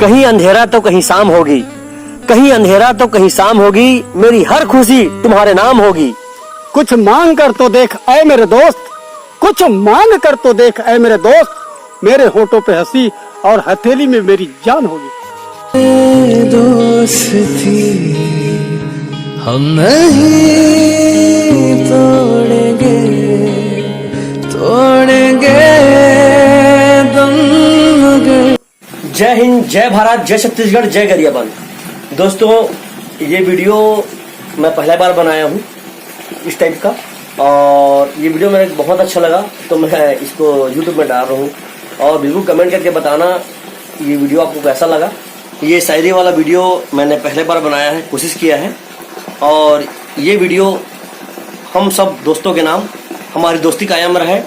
कहीं अंधेरा तो कहीं शाम होगी, कहीं अंधेरा तो कहीं शाम होगी, मेरी हर खुशी तुम्हारे नाम होगी। कुछ मांग कर तो देख ऐ मेरे दोस्त, कुछ मांग कर तो देख ऐ मेरे दोस्त, मेरे होठों पे हंसी और हथेली में मेरी जान होगी। दोस्ती हम नहीं तोड़ेंगे, तोड़ेंगे दम मगर। जय हिंद, जय भारत, जय छत्तीसगढ़, जय गरियाबंद। दोस्तों, ये वीडियो मैं पहला बार बनाया हूँ इस टाइप का, और ये वीडियो मेरे बहुत अच्छा लगा तो मैं इसको YouTube में डाल रहा हूँ। और बिल्कुल कमेंट करके बताना ये वीडियो आपको कैसा लगा। ये शायरी वाला वीडियो मैंने पहले बार बनाया है, कोशिश किया है, और ये वीडियो हम सब दोस्तों के नाम, हमारी दोस्ती कायम रहे।